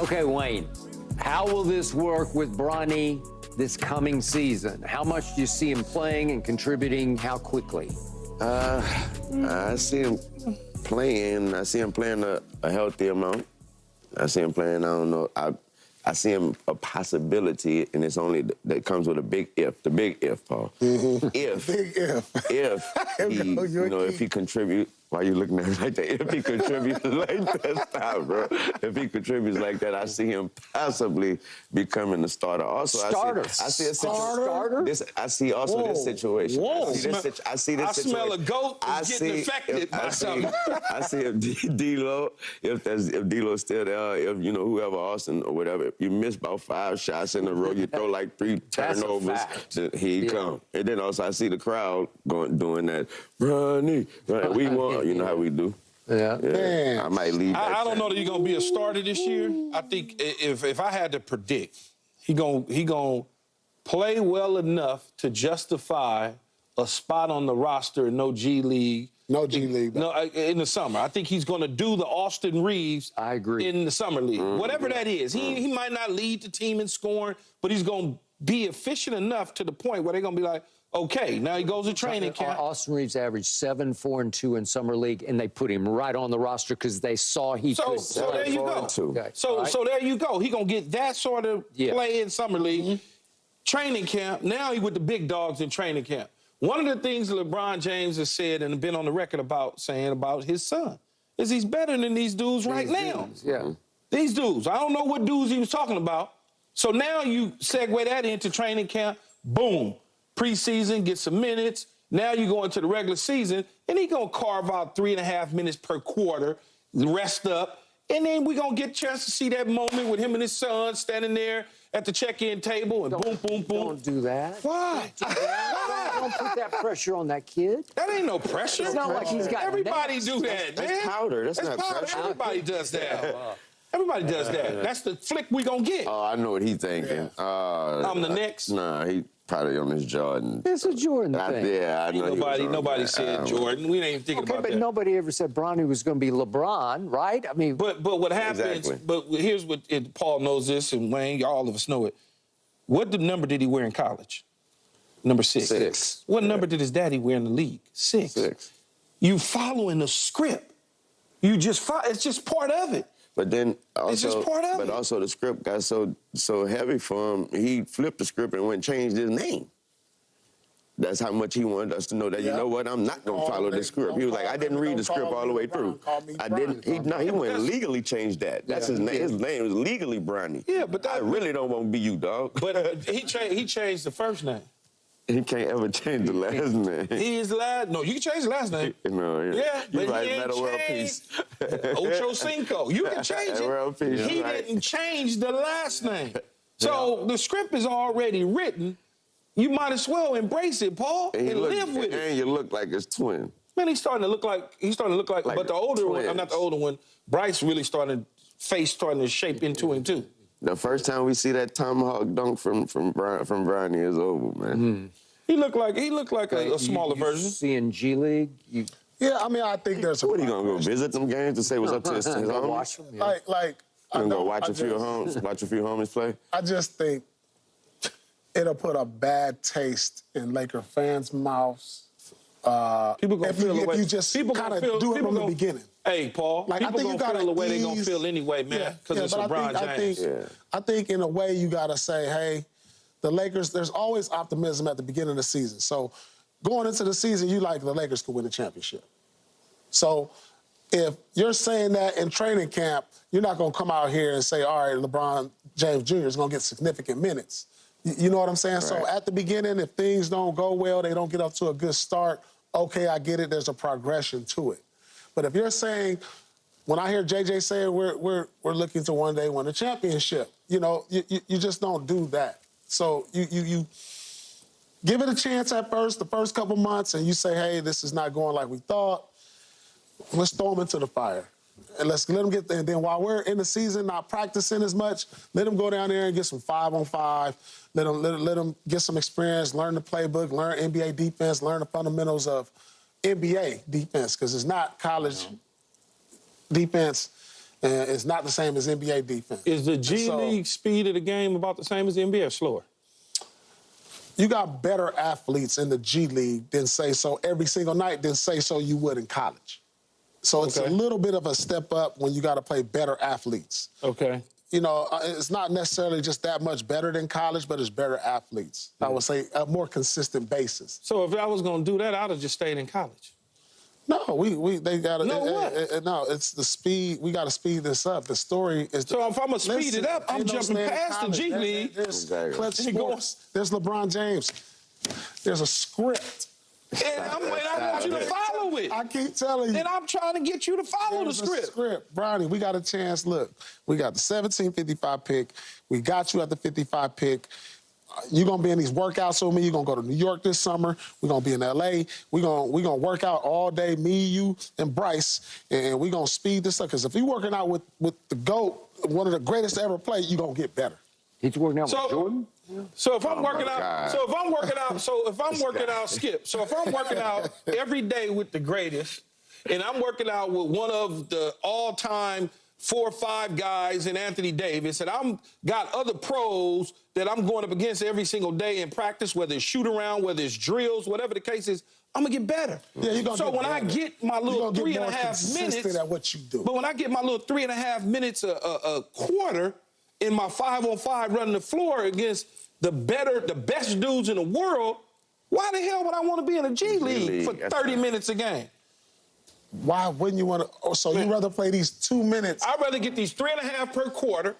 Okay, Wayne, how will this work with Bronny this coming season? How much do you see him playing and contributing? How quickly? I see him playing. I see him playing a healthy amount. I see him playing, I don't know. I see him a possibility, and it's only that comes with a big if. The big if, Paul. Mm-hmm. If. Big if. If he contribute. Why are you looking at me like that? If he contributes like that, stop, bro. If he contributes like that, I see him possibly becoming the starter. Also, Starter. I see a Starter? I see also this situation. Whoa. I see this I situation. smell a goat is getting affected by something. I see if D-Lo, if D-Lo's still there, if, whoever, Austin or whatever, if you miss about 5 shots in a row, you throw like 3 turnovers, then he come. And then also I see the crowd doing that, Bronny, we want, you know how we do. Yeah. I might leave that I don't know chance. that he's gonna be a starter this year. I think if I had to predict, he gonna play well enough to justify a spot on the roster in no G League. No G League. No, in the summer. I think he's going to do the Austin Reeves. I agree. In the summer league, whatever that is. He might not lead the team in scoring, but he's going to be efficient enough to the point where they're going to be like, okay, now he goes to training camp. Austin Reeves averaged 7, 4, and 2 in summer league, and they put him right on the roster because they saw he could. So there you go. Okay. So there you go. He's going to get that sort of play in summer league. Training camp, now he with the big dogs in training camp. One of the things LeBron James has said and been on the record about saying about his son is he's better than these dudes right now. These dudes. I don't know what dudes he was talking about. So now you segue that into training camp. Boom. Preseason, get some minutes. Now you go into the regular season, and he going to carve out 3.5 minutes per quarter, rest up, and then we going to get a chance to see that moment with him and his son standing there at the check-in table and boom, boom, boom. Don't do that. Why? Don't put that pressure on that kid. That ain't no pressure. It's not like he's got Everybody next. do that, man. That's powder. That's not powder. pressure. Everybody does that. Everybody does that. That's the flick we gonna get. Oh, I know what he's thinking. I'm the next. Nah, he probably on his Jordan. It's a Jordan thing. Yeah, I know. Nobody said Jordan. We ain't even thinking Okay, about but that. nobody ever said Bronny was going to be LeBron, right? I mean, But what happens? Exactly. But here's what Paul knows this, and Wayne, all of us know it. What number did he wear in college? Number 6. 6. What number did his daddy wear in the league? 6. 6. You following the script. You just it's just part of it. But then also, It's just part of but it. also the script got so heavy for him. He flipped the script and went and changed his name. That's how much he wanted us to know that. You know what? I'm not gonna follow the script. He was like, I didn't read the script all the way through. I didn't. He went and legally changed that. That's his name. His name is legally Bronny. Yeah, but I really don't want to be you, dog. But he changed the first name. He can't ever change the last name. He is the last. No, you can change the last name. No, Yeah, you but right, he ain't Metal World changed Peace. Ocho Cinco. You can change World it. Peace, He right. didn't change the last name. So the script is already written. You might as well embrace it, Paul, and live with it. And you look like his twin. Man, he's starting to look like. But the older one, I'm not the older one. Bryce really starting to shape into him too. The first time we see that tomahawk dunk from Bronny is over, man. He looked like a smaller version. See in G League, Yeah, I mean, I think there's a What, are you gonna go visit them games to say what's up to his homies? go watch them. Yeah. like You gonna go watch a few homies play? I just think it'll put a bad taste in Laker fans' mouths. People gonna feel the way. If you just people kind gonna feel, of do it people from the gonna- beginning. Hey, Paul. Like, I people think you gonna gotta feel the way they gonna ease- feel anyway, man, because it's but LeBron James. I think in a way you gotta say, hey, the Lakers. There's always optimism at the beginning of the season. So going into the season, you like the Lakers could win the championship. So if you're saying that in training camp, you're not gonna come out here and say, all right, LeBron James Jr. is gonna get significant minutes. You know what I'm saying? Right. So at the beginning, if things don't go well, they don't get up to a good start, okay, I get it, there's a progression to it. But if you're saying, when I hear JJ saying we're looking to one day win a championship, you just don't do that. So you give it a chance at first, the first couple months, and you say, hey, this is not going like we thought. Let's throw them into the fire. And let's let them get there. And then while we're in the season, not practicing as much, let them go down there and get some 5-on-5. Let them get some experience, learn the playbook, learn NBA defense, learn the fundamentals of NBA defense, because it's not college defense And it's not the same as NBA defense. Is the G League speed of the game about the same as the NBA or slower? You got better athletes in the G League than say so every single night than say so you would in college. So it's a little bit of a step up when you got to play better athletes. Okay. You know, it's not necessarily just that much better than college, but it's better athletes. I would say a more consistent basis. So if I was going to do that, I'd have just stayed in college. No, they got to. No, what? No, it's the speed. We got to speed this up. The story is. So if I'm going to speed it up, I'm jumping past the G League. There's clutch sports. There's LeBron James. There's a script. And I want you to follow it. I keep telling you. And I'm trying to get you to follow the script. Bronny, we got a chance. Look, we got the 1755 pick. We got you at the 55 pick. You're going to be in these workouts with me. You're going to go to New York this summer. We're going to be in L.A. We're going to work out all day, me, you, and Bryce, and we're going to speed this up. Because if you're working out with the GOAT, one of the greatest to ever play, you're going to get better. He's working out with Jordan? So if I'm working out, Skip. So if I'm working out every day with the greatest, and I'm working out with one of the all-time 4 or 5 guys in Anthony Davis, and I'm got other pros that I'm going up against every single day in practice, whether it's shoot around, whether it's drills, whatever the case is, I'm gonna get better. Yeah, you're gonna so get when better. I get my little 3.5 minutes at what you do. But when I get my little 3.5 minutes a quarter in my 5-on-5 running the floor against the best dudes in the world, why the hell would I want to be in a G League for 30 minutes a game? Why wouldn't you want to? Oh, so you'd rather play these 2 minutes? I'd rather get these 3.5 per quarter,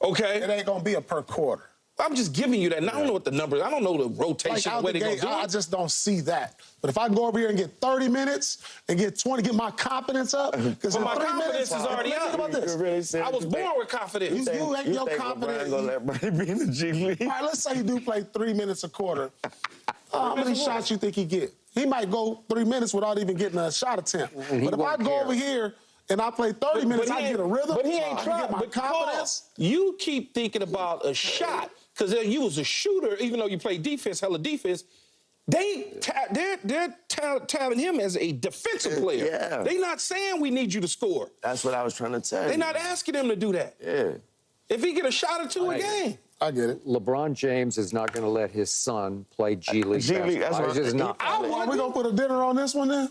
okay? It ain't going to be a per quarter. I'm just giving you that. And I don't know what the numbers, I don't know the rotation, Like where they're going to do I it. just don't see that. But if I go over here and get 30 minutes and get 20, get my confidence up, because my confidence is already up. Think about this. I was born with confidence. You ain't your confidence. LeBron gonna let Bronny be in the G League? All right, let's say you do play 3 minutes a quarter. How many shots you think he get? He might go 3 minutes without even getting a shot attempt. But if I go over here and I play 30 minutes, I get a rhythm. But he ain't trying. Get my But confidence. Paul, you keep thinking about a shot because you was a shooter, even though you play defense, hella defense. They're touting him as a defensive player. Yeah. They're not saying we need you to score. That's what I was trying to tell you. They're not asking him to do that. Yeah. If he get a shot or two a game. I get it. LeBron James is not going to let his son play G League G League, basketball. that's It's just not. Are we going to put a dinner on this one then?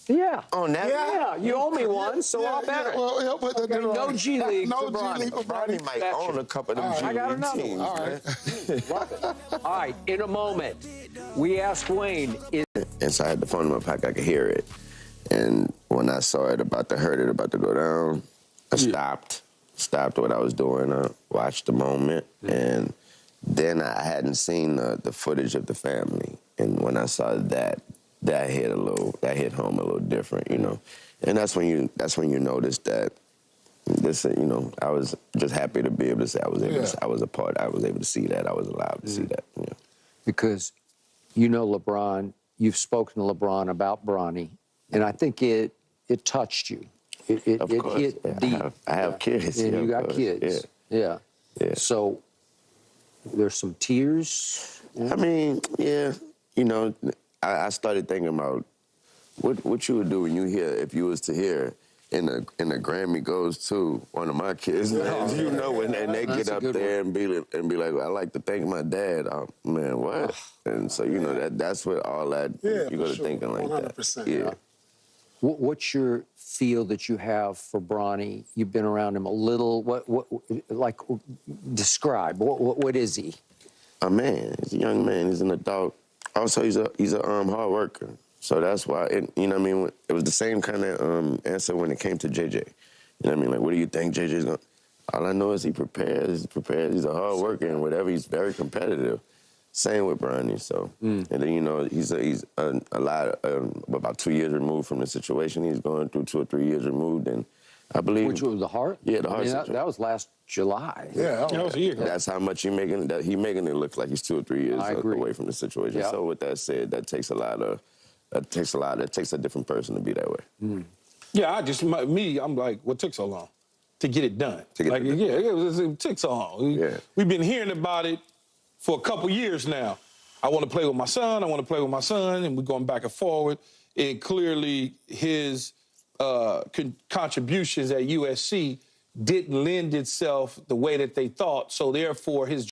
Yeah. On that? Yeah, you owe me one, so I'll bet it. Well, he'll put the dinner on. No G League No for G Bronny. League for Bronny. Bronny might Gotcha. own a couple of them G I got League another teams. one. All right. Love it. All right, in a moment, we asked Wayne, And so I had the phone in my pocket, I could hear it. And when I saw it about to hurt, it about to go down, I stopped what I was doing, watched the moment, and then I hadn't seen the footage of the family. And when I saw that hit home a little different, you know. And that's when you notice that this, you know, I was just happy to be able to say I was able to see that, I was allowed to see that. You know. because you know LeBron, you've spoken to LeBron about Bronny, and I think it touched you. It hit deep. I have kids. And yeah, you got kids. Yeah. So there's some tears. I mean, yeah, you know, I started thinking about what you would do when you hear, if you was to hear, and the Grammy goes to one of my kids, and you know, and they get up there and be like, I like to thank my dad. Man, what? And so, you know, that's what all that, you go to thinking like 100%, that. Yeah. What's your feel that you have for Bronny? You've been around him a little. Describe. What is he? A man. He's a young man. He's an adult. Also, he's a hard worker. So that's why, you know what I mean? It was the same kind of answer when it came to JJ. You know what I mean? Like, what do you think JJ's going to... All I know is he prepares. He's a hard worker and whatever. He's very competitive. Same with Bronny. So, and then, you know, he's about 2 years removed from the situation he's going through, 2 or 3 years removed. And I believe... Which was the heart? Yeah, the heart situation. That was last July. Yeah. That was a year ago. That's how much he's making it look like he's 2 or 3 years away from the situation. Yeah. So with that said, that takes a different person to be that way. Yeah, I'm like, what took so long to get it done? It took so long. We've been hearing about it for a couple years now. I want to play with my son, and we're going back and forward. And clearly his contributions at USC didn't lend itself the way that they thought. So therefore, his